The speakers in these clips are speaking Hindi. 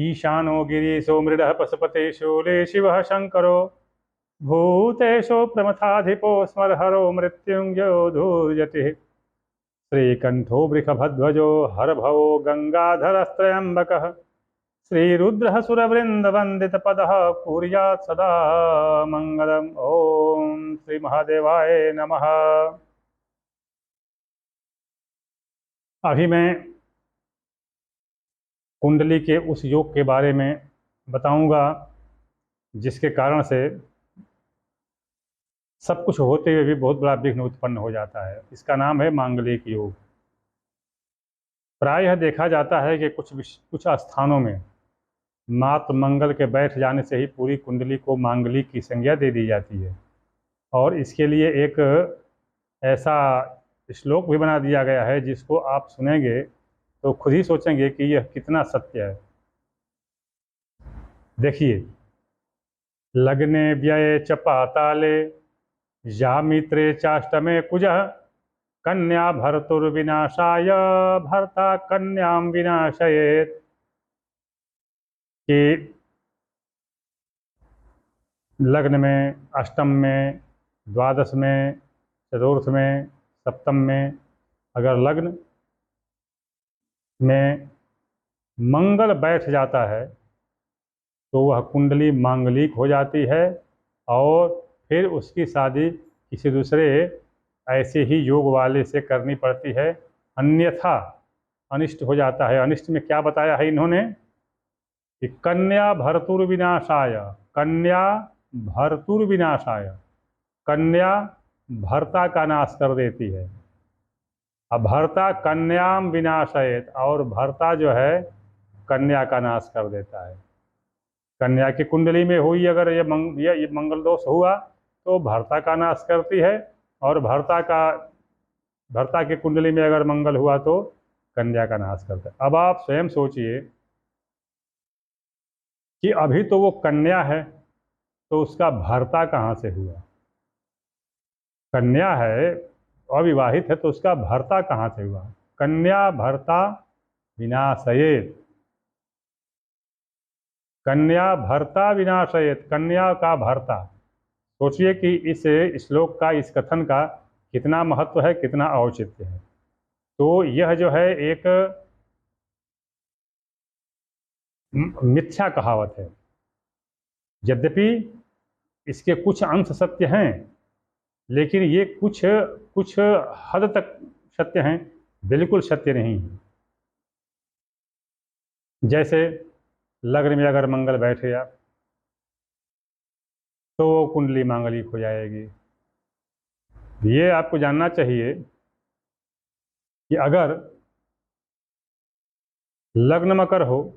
ईशानो गिरीशो मृडः पशुपते शूले शिवः शङ्करो भूतेषु प्रमथाधिपो स्मरहरो मृत्युञ्जयो धूर्यतिः श्रीकण्ठो वृषभध्वजो हरभवो गङ्गाधरस्त्रयम्बकः श्रीरुद्रः सुरवृन्दवन्दितपदः कुर्यात् सदा मङ्गलम्। ॐ श्री महादेवाय नमः। अभी मैं कुंडली के उस योग के बारे में बताऊंगा जिसके कारण से सब कुछ होते हुए भी बहुत बड़ा विघ्न उत्पन्न हो जाता है। इसका नाम है मांगलिक योग। प्रायः देखा जाता है कि कुछ स्थानों में मातृ मंगल के बैठ जाने से ही पूरी कुंडली को मांगलिक की संज्ञा दे दी जाती है, और इसके लिए एक ऐसा श्लोक भी बना दिया गया है जिसको आप सुनेंगे तो खुद ही सोचेंगे कि यह कितना सत्य है। देखिए, लग्ने व्यये च पाताले यामित्रे चाष्टमे कुजः कन्या भर्तुर्विनाशाय भर्ता कन्यां विनाशयेत्। कि लग्न में, अष्टम में, द्वादश में, चतुर्थ में, सप्तम में अगर लग्न में मंगल बैठ जाता है तो वह कुंडली मांगलिक हो जाती है, और फिर उसकी शादी किसी दूसरे ऐसे ही योग वाले से करनी पड़ती है, अन्यथा अनिष्ट हो जाता है। अनिष्ट में क्या बताया है इन्होंने कि कन्या भर्तुर्विनाशाय, कन्या भर्तुर्विनाशाय, कन्या भर्ता का नाश कर देती है। अब भर्ता कन्याम विनाशयेत, और भर्ता जो है कन्या का नाश कर देता है। कन्या की कुंडली में हुई अगर ये मंगल दोष हुआ तो भर्ता का नाश करती है, और भर्ता की कुंडली में अगर मंगल हुआ तो कन्या का नाश करता है। अब आप स्वयं सोचिए कि अभी तो वो कन्या है तो उसका भर्ता कहाँ से हुआ। कन्या है, अविवाहित है, तो उसका भर्ता कहाँ से हुआ। कन्या भर्ता विनाशयेत, कन्या भर्ता विनाशयेत, कन्या का भर्ता। सोचिए कि इस श्लोक का, इस कथन का कितना महत्व है, कितना औचित्य है। तो यह जो है एक मिथ्या कहावत है। यद्यपि इसके कुछ अंश सत्य हैं, लेकिन ये कुछ हद तक सत्य हैं, बिल्कुल सत्य नहीं है। जैसे लग्न में अगर मंगल बैठ गया तो कुंडली मांगलिक हो जाएगी। ये आपको जानना चाहिए कि अगर लग्न मकर हो,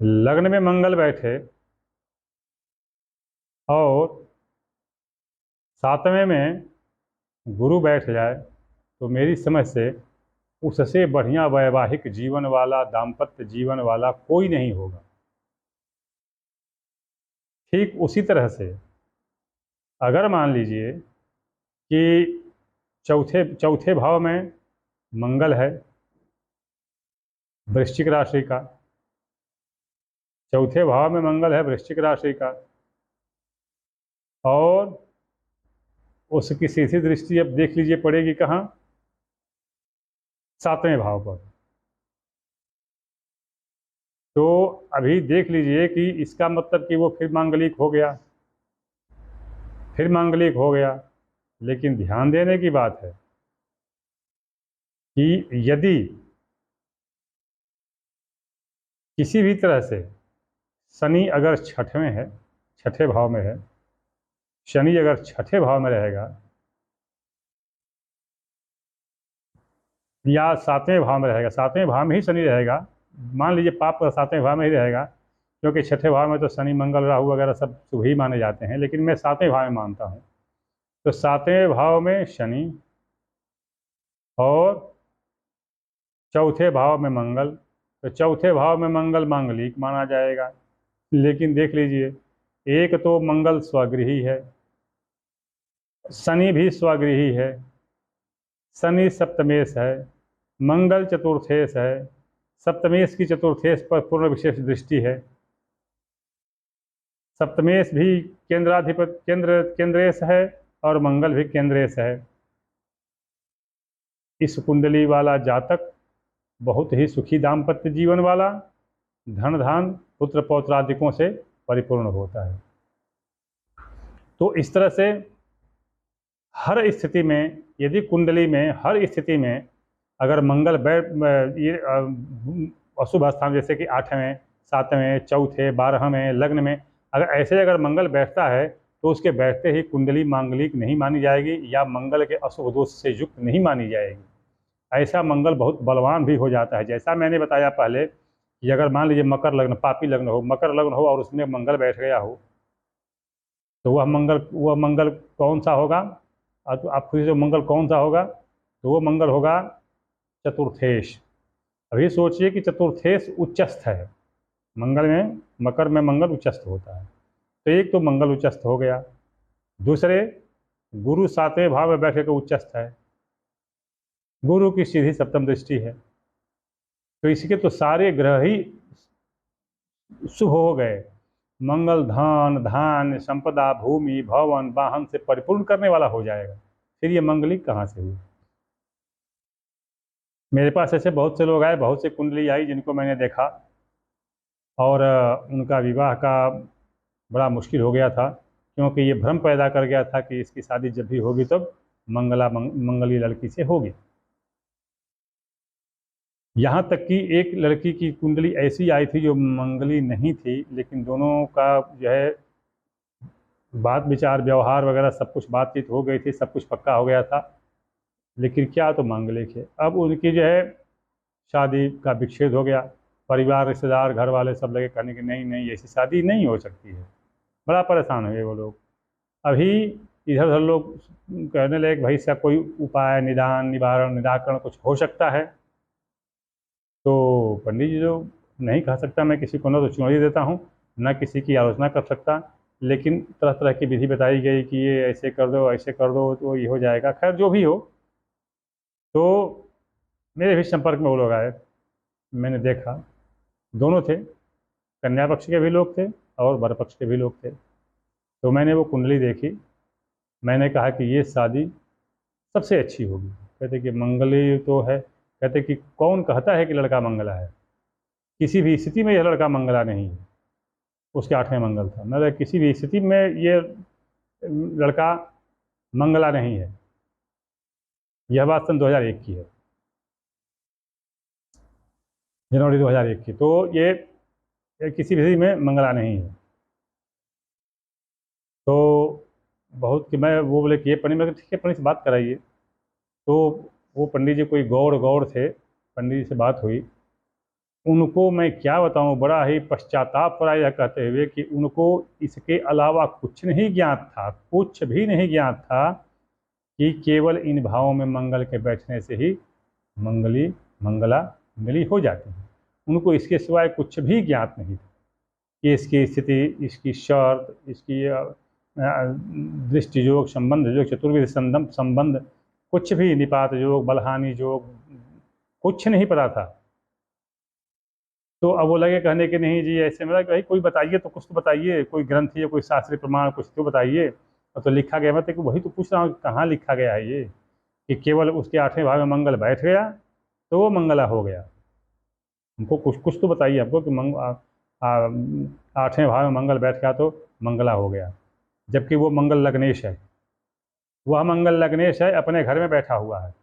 लग्न में मंगल बैठे और सातवें में गुरु बैठ जाए तो मेरी समझ से उससे बढ़िया वैवाहिक जीवन वाला, दाम्पत्य जीवन वाला कोई नहीं होगा। ठीक उसी तरह से अगर मान लीजिए कि चौथे भाव में मंगल है, वृश्चिक राशि का, चौथे भाव में मंगल है वृश्चिक राशि का, और उसकी सीधी दृष्टि अब देख लीजिए पड़ेगी कहाँ, सातवें भाव पर। तो अभी देख लीजिए कि इसका मतलब कि वो फिर मांगलिक हो गया, फिर मांगलिक हो गया। लेकिन ध्यान देने की बात है कि यदि किसी भी तरह से शनि अगर छठवें है, छठे भाव में है, शनि अगर छठे भाव में रहेगा या सातवें भाव में रहेगा, सातवें भाव में ही शनि रहेगा, मान लीजिए पाप का सातवें भाव में ही रहेगा, क्योंकि छठे भाव में तो शनि मंगल राहु वगैरह सब शुभ ही माने जाते हैं, लेकिन मैं सातवें भाव में मानता हूँ। तो सातवें भाव में शनि और चौथे भाव में मंगल, तो चौथे भाव में मंगल मांगलिक माना जाएगा। लेकिन देख लीजिए, एक तो मंगल स्वगृही है, शनि भी स्वगृही है, शनि सप्तमेश है, मंगल चतुर्थेश है, सप्तमेश की चतुर्थेश पर पूर्ण विशेष दृष्टि है। सप्तमेश भी केंद्रेश है और मंगल भी केंद्रेश है। इस कुंडली वाला जातक बहुत ही सुखी दाम्पत्य जीवन वाला, धन धान पुत्र पौत्रादिकों से परिपूर्ण होता है। तो इस तरह से हर स्थिति में, यदि कुंडली में हर स्थिति में अगर मंगल ये अशुभ स्थान जैसे कि 8वें, 7वें, चौथे, 12वें लग्न में अगर मंगल बैठता है तो उसके बैठते ही कुंडली मांगलिक नहीं मानी जाएगी या मंगल के अशुभ दोष से युक्त नहीं मानी जाएगी। ऐसा मंगल बहुत बलवान भी हो जाता है। जैसा मैंने बताया पहले कि अगर मान लीजिए मकर लग्न, पापी लग्न हो, मकर लग्न हो और उसमें मंगल बैठ गया हो, तो वह मंगल कौन सा होगा? तो आप खुद से मंगल कौन सा होगा? तो वो मंगल होगा चतुर्थेश। अभी सोचिए कि चतुर्थेश उच्चस्थ है। मंगल में, मकर में मंगल उच्चस्थ होता है, तो एक तो मंगल उच्चस्थ हो गया। दूसरे, गुरु 7वें भाव में बैठे के उच्चस्थ है, गुरु की सीधी सप्तम दृष्टि है। तो इसके तो सारे ग्रह ही शुभ हो गए। मंगल धन धान्य संपदा भूमि भवन वाहन से परिपूर्ण करने वाला हो जाएगा। फिर ये मंगलिक कहाँ से हुई? मेरे पास ऐसे बहुत से लोग आए, बहुत से कुंडली आई जिनको मैंने देखा और उनका विवाह का बड़ा मुश्किल हो गया था, क्योंकि ये भ्रम पैदा कर गया था कि इसकी शादी जब भी होगी तब मंगली लड़की से होगी। यहाँ तक कि एक लड़की की कुंडली ऐसी आई थी जो मंगली नहीं थी, लेकिन दोनों का जो है बात विचार व्यवहार वगैरह सब कुछ बातचीत हो गई थी, सब कुछ पक्का हो गया था, लेकिन क्या तो मांगलिक है। अब उनकी जो है शादी का विच्छेद हो गया। परिवार, रिश्तेदार, घर वाले सब लगे कहने कि नहीं नहीं, ऐसी शादी नहीं हो सकती है। बड़ा परेशान हुए वो लोग। अभी इधर उधर लोग कहने लगे भाई इसका कोई उपाय, निदान, निवारण, निराकरण कुछ हो सकता है। तो पंडित जी जो नहीं कह सकता मैं किसी को, न तो चुनौती देता हूँ, न किसी की आलोचना कर सकता, लेकिन तरह तरह की विधि बताई गई कि ये ऐसे कर दो, ऐसे कर दो तो ये हो जाएगा। खैर जो भी हो, तो मेरे भी संपर्क में वो लोग आए, मैंने देखा, दोनों थे, कन्या पक्ष के भी लोग थे और वर पक्ष के भी लोग थे। तो मैंने वो कुंडली देखी, मैंने कहा कि ये शादी सबसे अच्छी होगी। कहते कि मंगली तो है। कहते कि कौन कहता है कि लड़का मंगला है? किसी भी स्थिति में यह लड़का मंगला नहीं है। उसके 8वें मंगल था। मतलब किसी भी स्थिति में ये लड़का मंगला नहीं है। यह बात सन 2001 की है, जनवरी 2001 की। तो ये किसी भी स्थिति में मंगला नहीं है। तो बहुत कि मैं, वो बोले कि ये पंडित, मैं ठीक है पंडित से बात कराइए। तो वो पंडित जी कोई गौड़ थे, पंडित जी से बात हुई। उनको मैं क्या बताऊं, बड़ा ही पश्चाताप हो यह कहते हुए कि उनको इसके अलावा कुछ नहीं ज्ञात था, कुछ भी नहीं ज्ञात था कि केवल इन भावों में मंगल के बैठने से ही मंगला मिली हो जाती है। उनको इसके सिवाय कुछ भी ज्ञात नहीं था कि इसकी स्थिति, इसकी शर्त, इसकी दृष्टि योग, संबंध योग, चतुर्विध संबंध, कुछ भी, निपात योग, बलहानी योग, कुछ नहीं पता था। तो अब वो लगे कहने के नहीं जी ऐसे, मतलब भाई कोई बताइए तो, कुछ तो बताइए, कोई ग्रंथ या कोई शास्त्रीय प्रमाण कुछ तो बताइए। तो लिखा गया, मैं तो वही तो पूछ रहा हूँ कहाँ लिखा गया है ये कि केवल उसके 8वें भाव में मंगल बैठ गया तो वो मंगला हो गया? हमको कुछ तो बताइए हमको कि 8वें भाव में मंगल बैठ गया तो मंगला हो गया, जबकि वो मंगल लग्नेश है। वह मंगल लग्नेश है, अपने घर में बैठा हुआ है।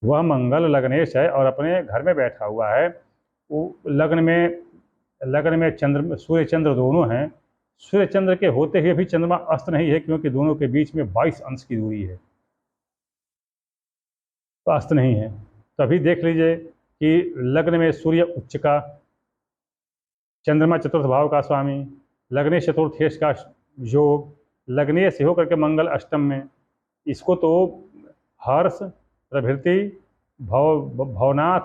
वह मंगल लग्नेश है और अपने घर में बैठा हुआ है। वो लग्न में चंद्र, सूर्य चंद्र दोनों हैं। सूर्य चंद्र के होते हुए भी चंद्रमा अस्त नहीं है, क्योंकि दोनों के बीच में 22 अंश की दूरी है, तो अस्त नहीं है। तभी देख लीजिए कि लग्न में सूर्य उच्च का, चंद्रमा चतुर्थ भाव का स्वामी, लग्नेश चतुर्थेश का योग, लग्नेश हो करके मंगल अष्टम में। इसको तो हर्ष, प्रभृति, भवनाथ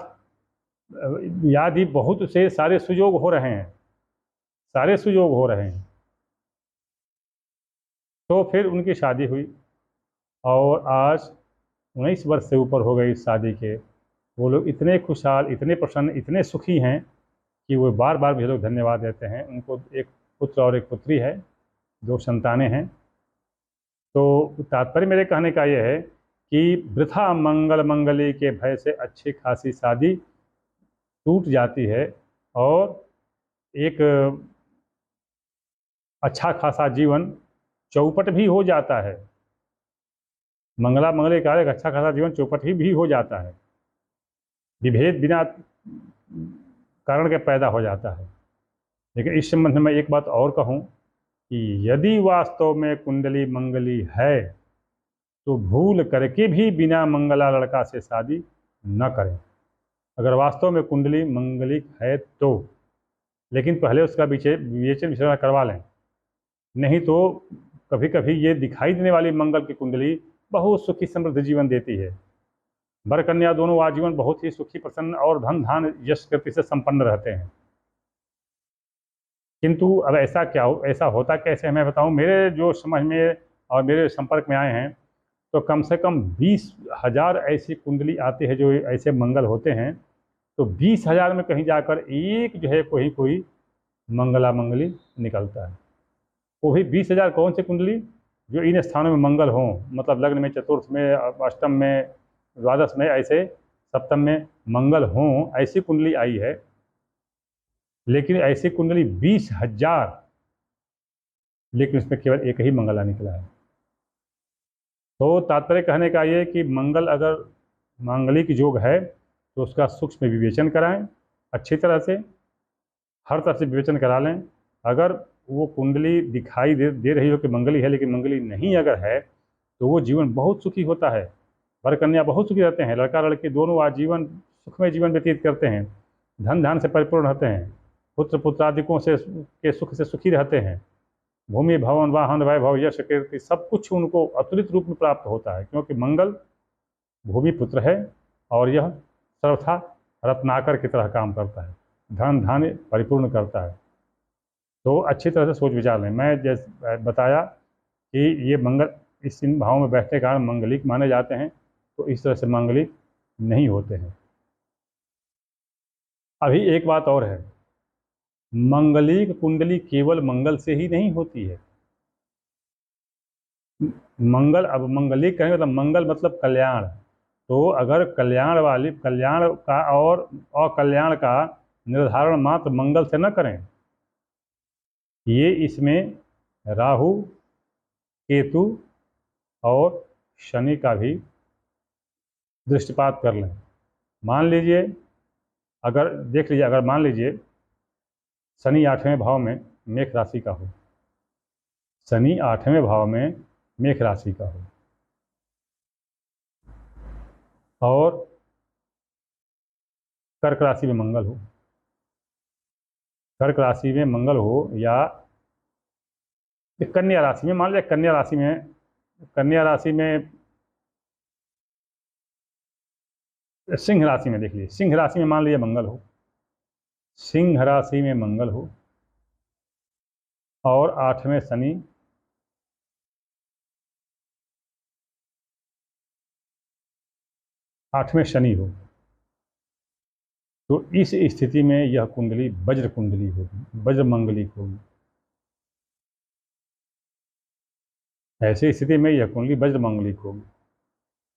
आदि बहुत से सारे सुयोग हो रहे हैं, सारे सुयोग हो रहे हैं। तो फिर उनकी शादी हुई और आज 19 वर्ष से ऊपर हो गई इस शादी के। वो लोग इतने खुशहाल, इतने प्रसन्न, इतने सुखी हैं कि वो बार बार भी लोग धन्यवाद देते हैं। उनको एक पुत्र और एक पुत्री है, 2 संतानें हैं। तो तात्पर्य मेरे कहने का ये है कि वृथा मंगल मंगली के भय से अच्छी खासी शादी टूट जाती है और एक अच्छा खासा जीवन चौपट भी हो जाता है। मंगला मंगले का एक अच्छा खासा जीवन चौपट ही भी हो जाता है, विभेद बिना कारण के पैदा हो जाता है। लेकिन इस संबंध में एक बात और कहूँ कि यदि वास्तव में कुंडली मंगली है तो भूल करके भी बिना मंगला लड़का से शादी न करें। अगर वास्तव में कुंडली मंगलिक है तो, लेकिन पहले उसका विवेचन विचारणा करवा लें। नहीं तो कभी कभी ये दिखाई देने वाली मंगल की कुंडली बहुत सुखी समृद्ध जीवन देती है। वर कन्या दोनों आजीवन बहुत ही सुखी, प्रसन्न और धन धान यश कृति से संपन्न रहते हैं। किंतु अब ऐसा होता कैसे है मैं बताऊं। मेरे जो समझ में और मेरे संपर्क में आए हैं तो कम से कम 20,000 ऐसी कुंडली आती है जो ऐसे मंगल होते हैं। तो 20,000 में कहीं जाकर एक जो है कोई मंगला मंगली निकलता है। वो भी 20,000 कौन सी कुंडली जो इन स्थानों में मंगल हों, मतलब लग्न में, चतुर्थ में, अष्टम में, द्वादश में, ऐसे सप्तम में मंगल हों, ऐसी कुंडली आई है। लेकिन ऐसी कुंडली 20,000, लेकिन उसमें केवल एक ही मंगला निकला है। तो तात्पर्य कहने का ये कि मंगल अगर मांगलिक योग है तो उसका सूक्ष्म विवेचन कराएं, अच्छी तरह से हर तरह से विवेचन करा लें। अगर वो कुंडली दिखाई दे रही हो कि मंगली है, लेकिन मंगली नहीं अगर है, तो वो जीवन बहुत सुखी होता है। वर कन्या बहुत सुखी रहते हैं, लड़का लड़की दोनों आजीवन सुखमय जीवन व्यतीत करते हैं, धन धान से परिपूर्ण रहते हैं, पुत्र पुत्रादिकों से के सुख से सुखी रहते हैं। भूमि भवन वाहन वैभव यश कीर्ति सब कुछ उनको अतुलित रूप में प्राप्त होता है, क्योंकि मंगल भूमि पुत्र है और यह सर्वथा रत्नाकर की तरह काम करता है, धन धान्य परिपूर्ण करता है। तो अच्छी तरह से सोच विचार लें। मैं जैसे बताया कि ये मंगल इस इन भावों में बैठने के कारण मंगलिक माने जाते हैं, तो इस तरह से मंगलिक नहीं होते हैं। अभी एक बात और है, मंगलिक कुंडली केवल मंगल से ही नहीं होती है। मंगल, अब मंगलिक कहेंगे तो मंगल मतलब कल्याण। तो अगर कल्याण का और अकल्याण का निर्धारण मात्र मंगल से न करें, ये इसमें राहु, केतु और शनि का भी दृष्टिपात कर लें। मान लीजिए, अगर मान लीजिए शनि 8वें भाव में मेष राशि का हो, शनि 8वें भाव में मेष राशि का हो और कर्क राशि में मंगल हो, कर्क राशि में मंगल हो, या कन्या राशि में, मान लिया कन्या राशि में सिंह राशि में, देख लीजिए सिंह राशि में मान लीजिए मंगल हो, सिंह राशि में मंगल हो और 8वें शनि, हो, तो इस स्थिति में यह कुंडली वज्र कुंडली होगी, वज्र मंगलिक होगी। ऐसी स्थिति में यह कुंडली वज्र मंगलिक होगी।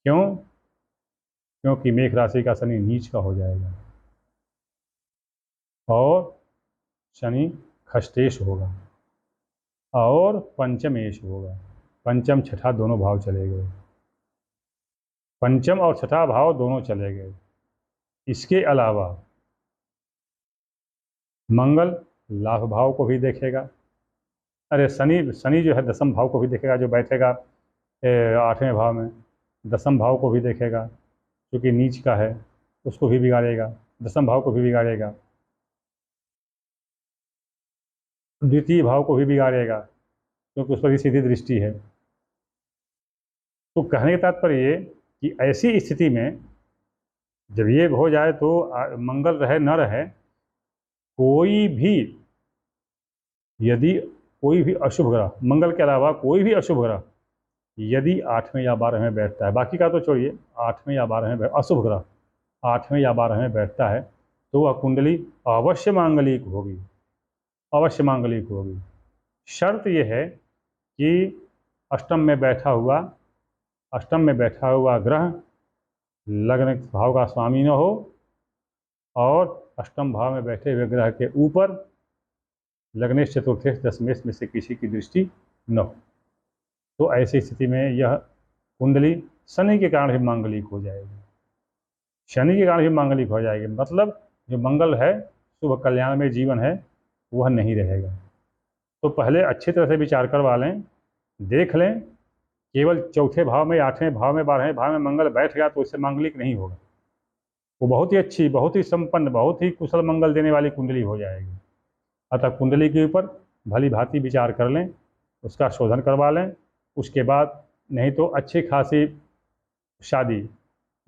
क्यों? क्योंकि मेष राशि का शनि नीच का हो जाएगा और शनि खष्टेश होगा और पंचमेश होगा। पंचम छठा दोनों भाव चले गए, पंचम और छठा भाव दोनों चले गए। इसके अलावा मंगल लाभ भाव को भी देखेगा। अरे शनि जो है दसम भाव को भी देखेगा, जो बैठेगा 8वें भाव में, दसम भाव को भी देखेगा, क्योंकि नीच का है, उसको भी बिगाड़ेगा, दसम भाव को भी बिगाड़ेगा, द्वितीय भाव को भी बिगाड़ेगा, क्योंकि उस पर भी सीधी दृष्टि है। तो कहने का तात्पर्य ये कि ऐसी स्थिति में जब ये हो जाए तो मंगल रहे न रहे, यदि कोई भी अशुभ ग्रह, मंगल के अलावा कोई भी अशुभ ग्रह यदि 8वें या 12वें बैठता है, बाकी का तो छोड़िए, 8वें या 12वें अशुभ ग्रह 8वें या 12वें बैठता है तो वह कुंडली अवश्य मांगलिक होगी, अवश्य मांगलिक होगी। शर्त यह है कि अष्टम में बैठा हुआ, अष्टम में बैठा हुआ ग्रह लग्न भाव का स्वामी न हो और अष्टम भाव में बैठे हुए ग्रह के ऊपर लग्नेश, चतुर्थेश, दशमेश में से किसी की दृष्टि न हो, तो ऐसी स्थिति में यह कुंडली शनि के कारण भी मांगलिक हो जाएगी, शनि के कारण भी मांगलिक हो जाएगी। मतलब जो मंगल है, शुभ कल्याण में जीवन है, वह नहीं रहेगा। तो पहले अच्छी तरह से विचार करवा लें, देख लें। केवल चौथे भाव में, 8वें भाव में, 12वें भाव में मंगल बैठ गया तो इससे मांगलिक नहीं होगा। वो बहुत ही अच्छी, बहुत ही संपन्न, बहुत ही कुशल मंगल देने वाली कुंडली हो जाएगी। अतः कुंडली के ऊपर भली भांति विचार कर लें, उसका शोधन करवा लें। उसके बाद नहीं तो अच्छी खासी शादी,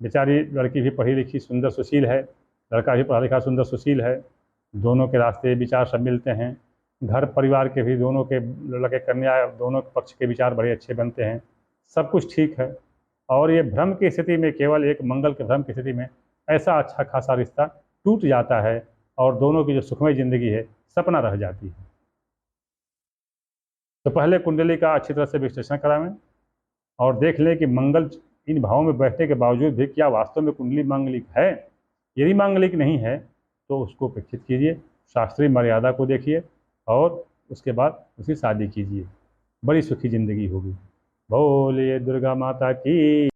बेचारी लड़की भी पढ़ी लिखी सुंदर सुशील है, लड़का भी पढ़ा लिखा सुंदर सुशील है, दोनों के रास्ते विचार सब मिलते हैं, घर परिवार के भी दोनों के, लड़के कन्या दोनों पक्ष के विचार बड़े अच्छे बनते हैं, सब कुछ ठीक है। और ये भ्रम की स्थिति में, केवल एक मंगल के भ्रम की स्थिति में ऐसा अच्छा खासा रिश्ता टूट जाता है और दोनों की जो सुखमय जिंदगी है सपना रह जाती है। तो पहले कुंडली का अच्छी तरह से विश्लेषण करावें और देख लें कि मंगल इन भावों में बैठने के बावजूद भी क्या वास्तव में कुंडली मांगलिक है। यदि मांगलिक नहीं है तो उसको उपेक्षित कीजिए, शास्त्रीय मर्यादा को देखिए और उसके बाद उसकी शादी कीजिए, बड़ी सुखी जिंदगी होगी। बोलिए दुर्गा माता की।